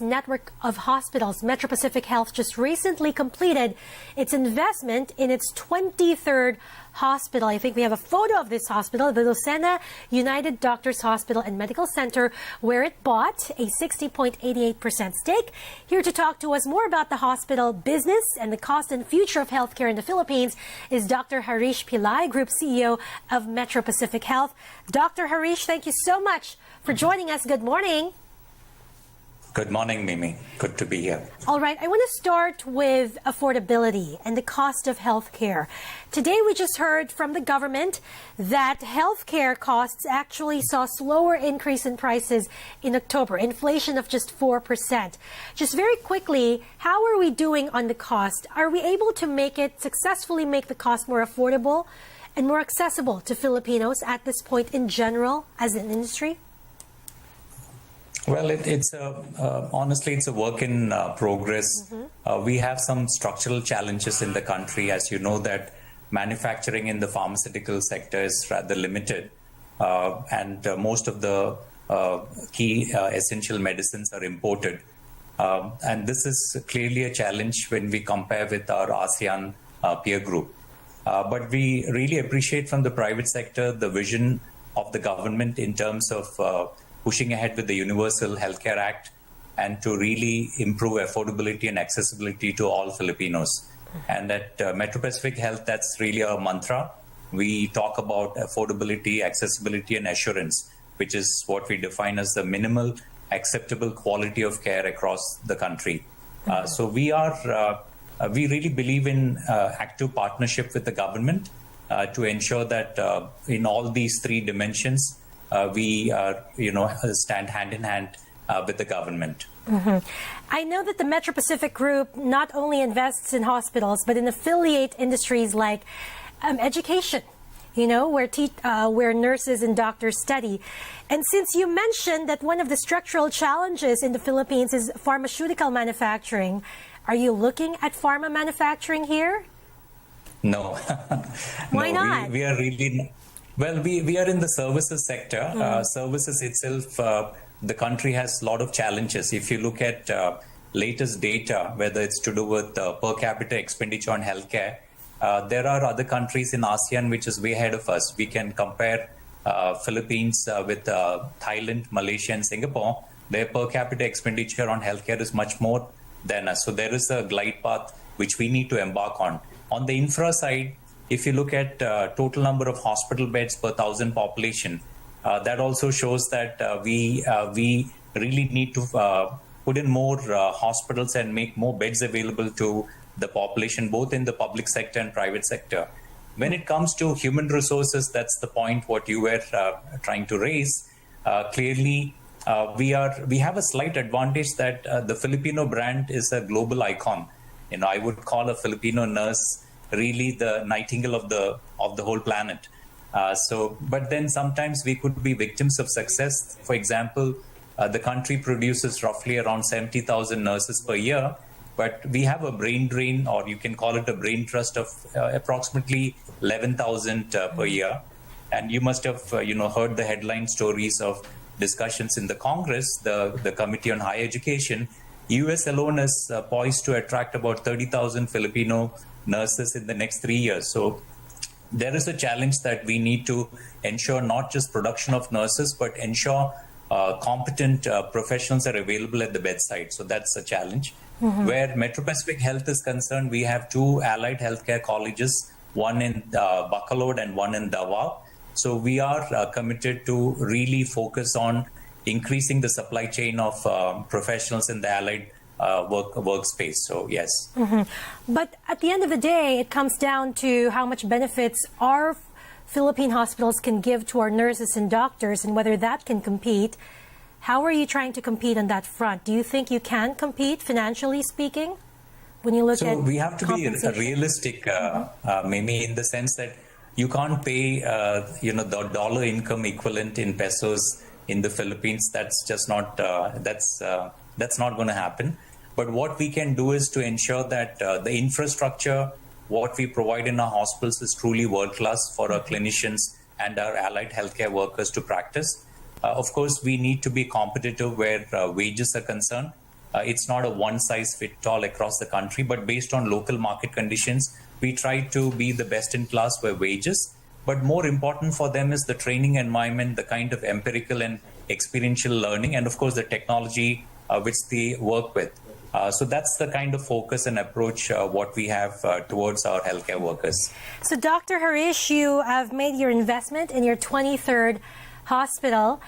network of hospitals, Metro Pacific Health just recently completed its investment in its 23rd hospital. I think we have a photo of this hospital, the Lucena United Doctors Hospital and Medical Center, where it bought a 60.88% stake. Here to talk to us more about the hospital business and the cost and future of healthcare in the Philippines is Dr. Harish Pillai, Group CEO of Metro Pacific Health. Dr. Harish, thank you so much for joining us. Good morning. Good morning, Mimi. Good to be here. All right, I want to start with affordability and the cost of healthcare. Today, we just heard from the government that healthcare costs actually saw slower increase in prices in October, inflation of just 4%. Just very quickly, how are we doing on the cost? Are we able to successfully make the cost more affordable and more accessible to Filipinos at this point in general as an industry? Well, honestly, it's a work in progress. We have some structural challenges in the country. As you know, that manufacturing in the pharmaceutical sector is rather limited, and most of the key essential medicines are imported. And this is clearly a challenge when we compare with our ASEAN peer group. But we really appreciate from the private sector the vision of the government in terms of pushing ahead with the Universal Healthcare Act and to really improve affordability and accessibility to all Filipinos. And at Metro Pacific Health, that's really our mantra. We talk about affordability, accessibility, and assurance, which is what we define as the minimal acceptable quality of care across the country. So we really believe in active partnership with the government to ensure that in all these three dimensions, we stand hand in hand with the government. I know that the Metro Pacific Group not only invests in hospitals, but in affiliate industries like education, where nurses and doctors study. And since you mentioned that one of the structural challenges in the Philippines is pharmaceutical manufacturing, are you looking at pharma manufacturing here? No. Why not? We are really... Well, we are in the services sector. Services itself, the country has a lot of challenges. If you look at latest data, whether it's to do with per capita expenditure on healthcare, there are other countries in ASEAN which is way ahead of us. We can compare Philippines with Thailand, Malaysia, and Singapore. Their per capita expenditure on healthcare is much more than us. So there is a glide path which we need to embark on. On the infra side, if you look at total number of hospital beds per 1,000 population, that also shows that we really need to put in more hospitals and make more beds available to the population, both in the public sector and private sector. When it comes to human resources, that's the point what you were trying to raise. Clearly, we have a slight advantage that the Filipino brand is a global icon. I would call a Filipino nurse really the nightingale of the whole planet. But then sometimes we could be victims of success. For example, the country produces roughly around 70,000 nurses per year, but we have a brain drain, or you can call it a brain trust of approximately 11,000 per year. And you must have heard the headline stories of discussions in the Congress, the Committee on Higher Education. US alone is poised to attract about 30,000 Filipino nurses in the next 3 years. So there is a challenge that we need to ensure not just production of nurses, but ensure competent professionals are available at the bedside. So that's a challenge. Where Metro Pacific Health is concerned, we have two allied healthcare colleges, one in Bacolod and one in Davao. So we are committed to really focus on increasing the supply chain of professionals in the allied workspace. So yes. But at the end of the day, it comes down to how much benefits our Philippine hospitals can give to our nurses and doctors and whether that can compete. How are you trying to compete on that front? Do you think you can compete financially speaking when you look at we have to be realistic, Mimi, in the sense that you can't pay the dollar income equivalent in pesos in the Philippines. That's just not that's not going to happen. But what we can do is to ensure that the infrastructure, what we provide in our hospitals is truly world-class for our clinicians and our allied healthcare workers to practice. Of course, we need to be competitive where wages are concerned. it's not a one-size-fits-all across the country, but based on local market conditions, we try to be the best in class for wages. But more important for them is the training environment, the kind of empirical and experiential learning, and of course the technology which they work with. So that's the kind of focus and approach what we have towards our healthcare workers. So Dr. Harish, you have made your investment in your 23rd hospital.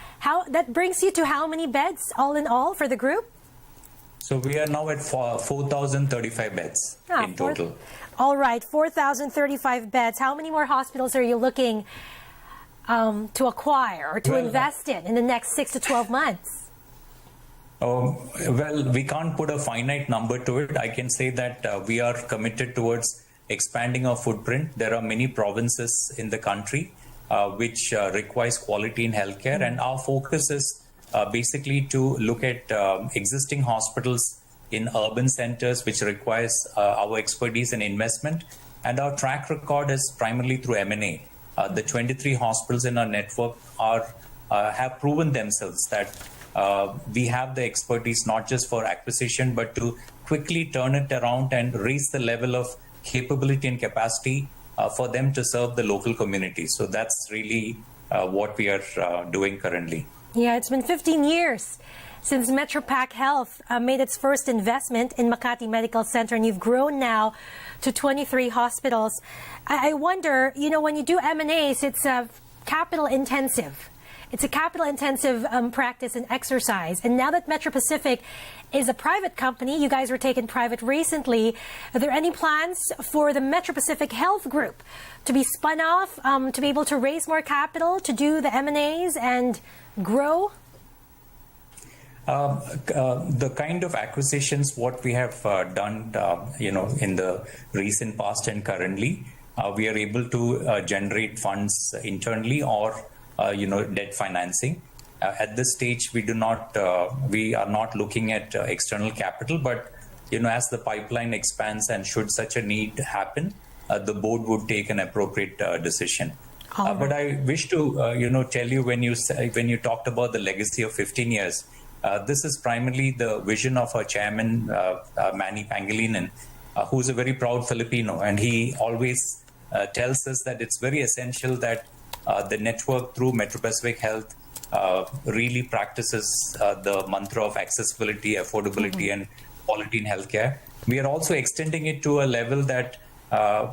That brings you to how many beds all in all for the group? So we are now at 4,035 beds in total. All right, 4,035 beds. How many more hospitals are you looking to acquire or to invest in the next 6 to 12 months? Well, we can't put a finite number to it. I can say that we are committed towards expanding our footprint. There are many provinces in the country which requires quality in healthcare, and our focus is basically to look at existing hospitals in urban centers which requires our expertise and investment. And our track record is primarily through M&A. The 23 hospitals in our network have proven themselves that we have the expertise not just for acquisition, but to quickly turn it around and raise the level of capability and capacity for them to serve the local community. So that's really what we are doing currently. Yeah, it's been 15 years since Metropac Health made its first investment in Makati Medical Center, and you've grown now to 23 hospitals. I wonder, when you do M&As, it's capital intensive. It's a capital-intensive practice and exercise. And now that Metro Pacific is a private company, you guys were taken private recently, are there any plans for the Metro Pacific Health Group to be spun off, to be able to raise more capital, to do the M&As and grow? The kind of acquisitions what we have done, in the recent past and currently, we are able to generate funds internally or debt financing. At this stage, we are not looking at external capital, but as the pipeline expands and should such a need happen, the board would take an appropriate decision. But I wish to tell you, when you talked about the legacy of 15 years, this is primarily the vision of our chairman, Manny Pangilinan, who's a very proud Filipino, and he always tells us that it's very essential that the network through Metro Pacific Health really practices the mantra of accessibility, affordability, and quality in healthcare. We are also extending it to a level that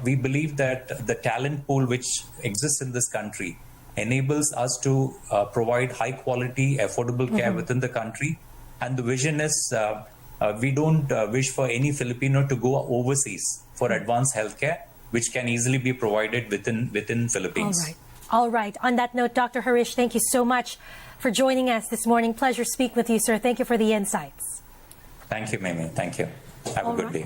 we believe that the talent pool which exists in this country enables us to provide high quality, affordable care within the country. And the vision is we don't wish for any Filipino to go overseas for advanced healthcare, which can easily be provided within Philippines. All right. On that note, Dr. Harish, thank you so much for joining us this morning. Pleasure speaking with you, sir. Thank you for the insights. Thank you, Mimi. Thank you. Have a good day.